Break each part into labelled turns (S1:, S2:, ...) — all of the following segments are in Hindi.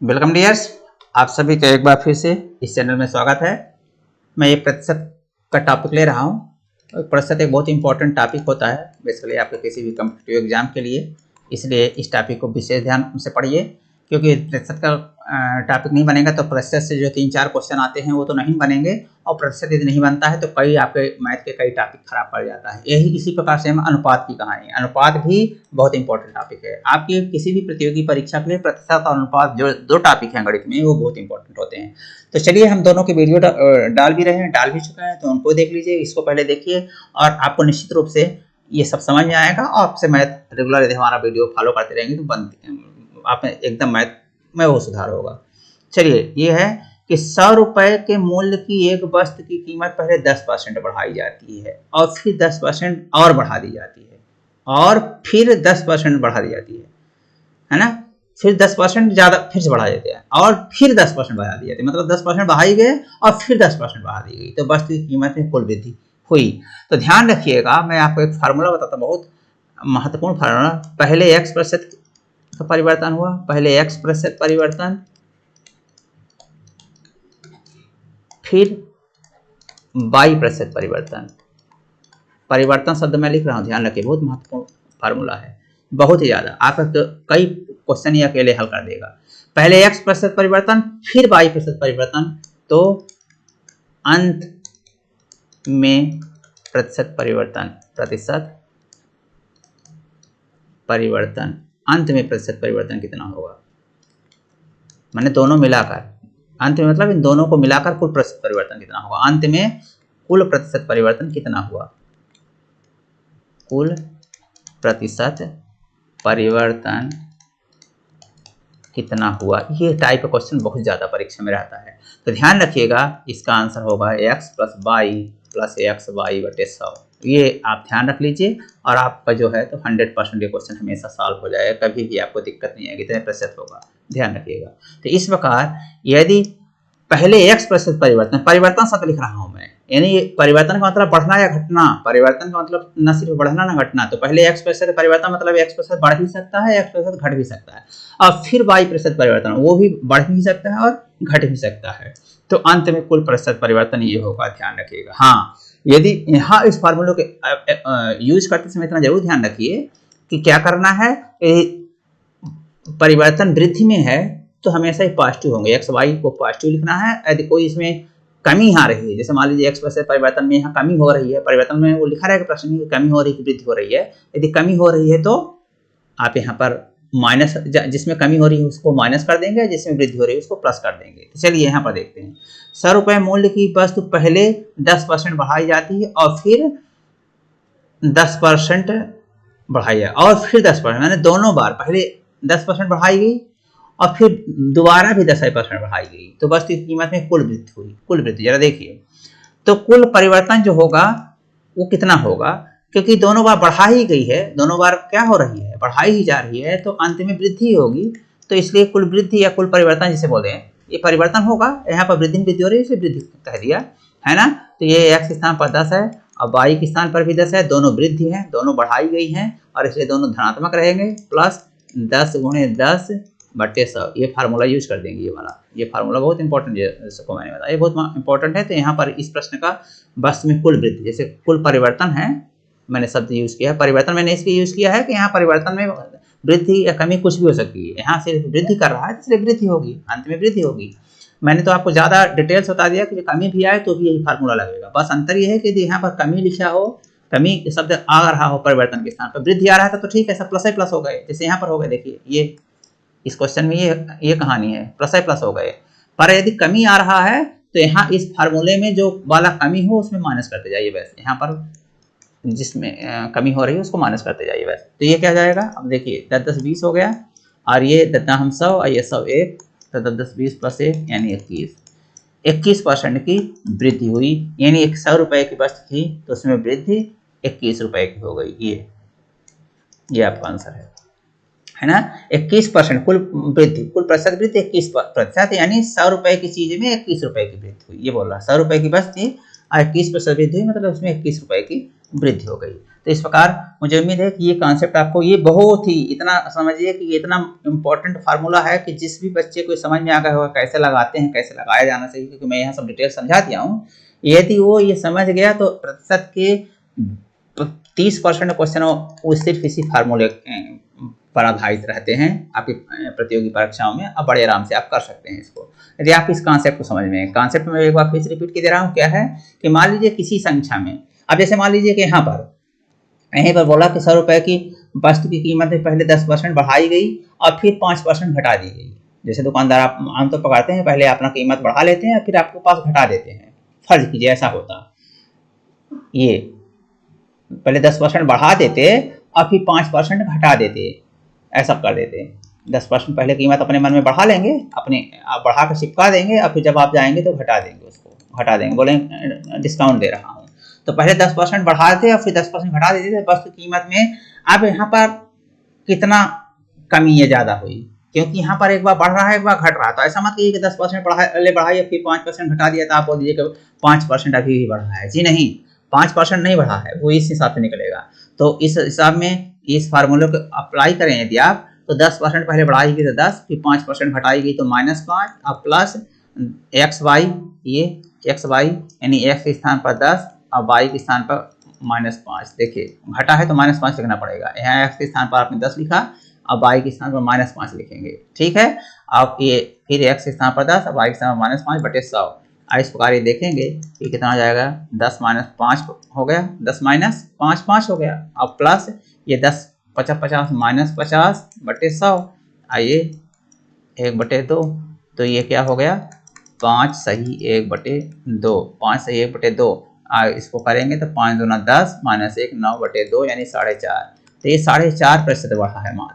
S1: वेलकम डियर्स, आप सभी का एक बार फिर से इस चैनल में स्वागत है। मैं ये प्रतिशत का टॉपिक ले रहा हूँ। प्रतिशत एक बहुत इंपॉर्टेंट टॉपिक होता है बेसिकली आपके किसी भी कम्पिटिटिव एग्जाम के लिए, इसलिए इस टॉपिक को विशेष ध्यान से पढ़िए। क्योंकि प्रतिशत का टॉपिक नहीं बनेगा तो प्रतिशत से जो 3-4 क्वेश्चन आते हैं वो तो नहीं बनेंगे, और प्रतिशत यदि नहीं बनता है तो कई आपके मैथ के कई टॉपिक खराब पड़ जाता है। यही इसी प्रकार से हम अनुपात की कहानी, अनुपात भी बहुत इंपॉर्टेंट टॉपिक है। आपकी किसी भी प्रतियोगी परीक्षा के लिए प्रतिशत और अनुपात जो दो टॉपिक हैं गणित में वो बहुत इंपॉर्टेंट होते हैं। तो चलिए हम दोनों के वीडियो डाल भी रहे हैं, डाल भी चुके हैं, तो उनको देख लीजिए, इसको पहले देखिए और आपको निश्चित रूप से ये सब समझ में आएगा। और आपसे मैथ रेगुलर यदि हमारा वीडियो फॉलो करते रहेंगे तो आप एकदम मैथ में वो सुधार होगा। चलिए, ये है कि 100 रुपए के मूल्य की एक वस्तु की कीमत पहले 10% बढ़ाई जाती है और फिर 10% और बढ़ा दी जाती है, और फिर 10% बढ़ा दी जाती है ना। फिर 10% ज़्यादा फिर से बढ़ा देते हैं और फिर 10% बढ़ा दी जाती है, मतलब 10% बढ़ाई गए और फिर 10% बढ़ा दी गई, तो वस्तु की कीमत में कुल वृद्धि हुई। तो ध्यान रखिएगा, मैं आपको एक फार्मूला बताता हूँ, बहुत महत्वपूर्ण फार्मूला। पहले x% का परिवर्तन हुआ, पहले x% परिवर्तन, फिर y% परिवर्तन। परिवर्तन शब्द मैं लिख रहा हूं, ध्यान रखिए, बहुत महत्वपूर्ण फार्मूला है, बहुत ही ज्यादा। आपका तो कई क्वेश्चन ये अकेले हल कर देगा। पहले x% परिवर्तन, फिर y% परिवर्तन, तो अंत में प्रतिशत परिवर्तन, प्रतिशत परिवर्तन, अंत में प्रतिशत परिवर्तन कितना होगा, मैंने दोनों मिलाकर, अंत में मतलब इन दोनों को मिलाकर कुल प्रतिशत परिवर्तन कितना होगा। अंत में कुल प्रतिशत परिवर्तन कितना हुआ, कुल प्रतिशत परिवर्तन कितना हुआ। ये टाइप का क्वेश्चन बहुत ज्यादा परीक्षा में रहता है, तो ध्यान रखिएगा, इसका आंसर होगा x + y + xy/100। ये आप ध्यान रख लीजिए और आपका जो है तो 100% ये क्वेश्चन हमेशा सॉल्व हो जाएगा, कभी भी आपको दिक्कत नहीं आएगी, कितने प्रतिशत होगा, ध्यान रखिएगा। तो इस प्रकार यदि पहले x% परिवर्तन, परिवर्तन शब्द लिख रहा हूं मैं, यानी परिवर्तन का मतलब बढ़ना या घटना, परिवर्तन का मतलब न सिर्फ बढ़ना ना घटना। तो पहले x% परिवर्तन मतलब x% बढ़ भी सकता है, x% घट भी सकता है, और फिर y% परिवर्तन, वो भी बढ़ भी सकता है और घट भी सकता है। तो अंत में कुल प्रतिशत परिवर्तन ये होगा, ध्यान रखिएगा। हाँ, यदि यहाँ इस फार्मूले के यूज करते समय इतना जरूर ध्यान रखिए कि क्या करना है, परिवर्तन वृद्धि में है तो हमेशा ही पॉजिटिव होंगे, एक्स वाई को पॉजिटिव लिखना है। यदि कोई इसमें कमी आ रही है, जैसे मान लीजिए x% परिवर्तन में यहाँ कमी हो रही है, परिवर्तन में वो लिखा रहेगा प्रश्न में कमी हो रही है, वृद्धि हो रही है। यदि कमी हो रही है तो आप यहाँ पर माइनस, जिसमें कमी हो रही है उसको माइनस कर देंगे, जिसमें वृद्धि हो रही है उसको प्लस कर देंगे। तो चलिए यहाँ पर देखते हैं, 100 रुपए मूल्य की वस्तु पहले 10% बढ़ाई जाती है और फिर 10% बढ़ाई जाए और फिर 10%, मैंने दोनों बार पहले 10% बढ़ाई गई और फिर दोबारा भी 10% बढ़ाई गई, तो वस्तु की कीमत में कुल वृद्धि हुई। कुल वृद्धि जरा देखिए, तो कुल परिवर्तन जो होगा वो कितना होगा, क्योंकि दोनों बार बढ़ा ही गई है, दोनों बार क्या हो रही है, बढ़ाई ही जा रही है, तो अंत में वृद्धि होगी। तो इसलिए कुल वृद्धि या कुल परिवर्तन जिसे बोलते हैं, ये परिवर्तन होगा। यहाँ पर वृद्धि हो रही है इसलिए वृद्धि कह दिया है ना। तो ये x के स्थान पर 10 है और y के स्थान पर भी 10 है, दोनों वृद्धि है, दोनों बढ़ाई गई हैं और इसलिए दोनों धनात्मक रहेंगे। प्लस 10 × 10/100, ये फार्मूला यूज कर देंगे। ये वाला, ये फार्मूला बहुत इंपॉर्टेंट है, जिसको मैंने बताया, ये बहुत इंपॉर्टेंट है। तो यहाँ पर इस प्रश्न का वस्तु में कुल वृद्धि, जैसे कुल परिवर्तन है, मैंने शब्द यूज किया है, परिवर्तन मैंने इसलिए यूज किया है कि यहाँ परिवर्तन में वृद्धि या कमी कुछ भी हो सकती है, यहाँ सिर्फ वृद्धि कर रहा है इसलिए वृद्धि होगी, अंत में वृद्धि होगी। मैंने तो आपको ज्यादा डिटेल्स बता दिया कि कमी भी आए तो भी यही फार्मूला लगेगा। बस अंतर ये है कि यहाँ पर कमी लिखा हो, कमी शब्द आ रहा हो परिवर्तन के स्थान पर, वृद्धि आ रहा था तो ठीक है, सब प्लस ही प्लस हो गए, जैसे यहाँ पर हो गए। देखिए ये इस क्वेश्चन में ये कहानी है, प्लस ही प्लस हो गए। पर यदि कमी आ रहा है तो यहाँ इस फार्मूले में जो वाला कमी हो उसमें माइनस करते जाइए, वैसे यहाँ पर जिसमें कमी हो रही है उसको माइनस करते जाइए वैसे। तो ये क्या जाएगा, अब देखिए 10 10 20 हो गया, और ये 10 हम 100 और ये 100 1, तो 10 10 20 + 1 यानी 21% की वृद्धि हुई। यानी 100 रुपए की वस्तु थी तो उसमें वृद्धि 21 रुपए की हो गई। ये आपका आंसर है ना। 21% कुल वृद्धि, कुल प्रतिशत वृद्धि 21%, यानी 100 रुपए की चीज में 21 रुपए की वृद्धि हुई। ये बोल रहा है 100 रुपए की वस्तु थी और 21% वृद्धि हुई, मतलब उसमें 21 रुपए की वृद्धि हो गई। तो इस प्रकार मुझे उम्मीद है कि ये कॉन्सेप्ट आपको, ये बहुत ही, इतना समझिए कि इतना इम्पोर्टेंट फार्मूला है कि जिस भी बच्चे को समझ में आ गया होगा कैसे लगाते हैं, कैसे लगाया जाना चाहिए, क्योंकि मैं यहाँ सब डिटेल समझा दिया हूँ। यदि वो ये समझ गया तो प्रतिशत के 30% क्वेश्चन वो सिर्फ इसी फार्मूले पर आधारित रहते हैं आपकी प्रतियोगी परीक्षाओं में। अब बड़े आराम से आप कर सकते हैं इसको, यदि आप इस कॉन्सेप्ट को समझ में। कॉन्सेप्ट में एक बार फिर से रिपीट कर दे रहा हूँ, क्या है कि मान लीजिए किसी संख्या में, अब जैसे मान लीजिए कि यहीं पर बोला कि 100 रुपए की वस्तु की कीमत में पहले 10% बढ़ाई गई और फिर 5% घटा दी गई। जैसे दुकानदार आप आमतौर पर करते हैं, पहले अपना कीमत बढ़ा लेते हैं फिर आपके पास घटा देते हैं। फर्ज कीजिए ऐसा होता, ये पहले 10% बढ़ा देते और फिर 5% घटा देते, ऐसा कर देते। 10% पहले कीमत अपने मन में बढ़ा लेंगे, अपने आप बढ़ा कर चिपका देंगे और फिर जब आप जाएंगे तो घटा देंगे, उसको घटा देंगे, बोलेंगे डिस्काउंट दे रहा हूँ। तो पहले 10% बढ़ाते और फिर 10% घटा देते थे वस्तु की कीमत में। अब यहाँ पर कितना कमी है ज़्यादा हुई, क्योंकि यहाँ पर एक बार बढ़ रहा है एक बार घट रहा है। तो ऐसा मत कीजिए कि 10% बढ़ाइए फिर 5% घटा दिया तो आप बोल दीजिए कि 5% अभी भी बढ़ा है। जी नहीं, 5% नहीं बढ़ा है, वो इस हिसाब से निकलेगा। तो इस हिसाब में इस फार्मूले को अप्लाई करें यदि आप, तो 10% पहले बढ़ाई गई तो 10, फिर 5% घटाई गई तो -5 और प्लस XY, ये XY यानी x के स्थान पर 10 और y के स्थान पर -5। देखिए घटा है तो -5 लिखना पड़ेगा। यहाँ x के स्थान पर आपने 10 लिखा और y के स्थान पर -5 लिखेंगे, ठीक है। आप ये फिर x के स्थान पर 10 और y के स्थान पर -5/100। इस प्रकार ये देखेंगे कि कितना हो जाएगा, 10 - 5 हो गया, 10 - 5 5 हो गया, अब प्लस ये 10 50 50 -50/100, आइए 1/2, तो ये क्या हो गया 5 सही 1/2, 5 सही 1/2। इसको करेंगे तो 5 दूना 10 -1 9/2 यानी 4.5। तो ये 4.5% बढ़ा है माल।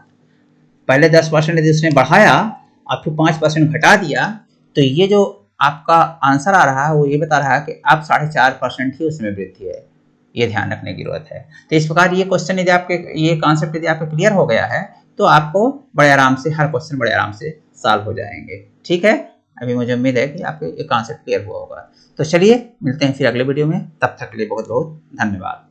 S1: पहले 10% यदि उसने बढ़ाया और फिर 5% घटा दिया, तो ये जो आपका आंसर आ रहा है वो ये बता रहा है कि आप 4.5% ही उसमें वृद्धि है। ये ध्यान रखने की जरूरत है। तो इस प्रकार ये क्वेश्चन यदि आपके, ये कॉन्सेप्ट यदि आपको क्लियर हो गया है तो आपको बड़े आराम से हर क्वेश्चन बड़े आराम से सॉल्व हो जाएंगे, ठीक है। अभी मुझे उम्मीद है कि आपको ये कॉन्सेप्ट क्लियर हुआ होगा। तो चलिए मिलते हैं फिर अगले वीडियो में, तब तक के लिए बहुत बहुत धन्यवाद।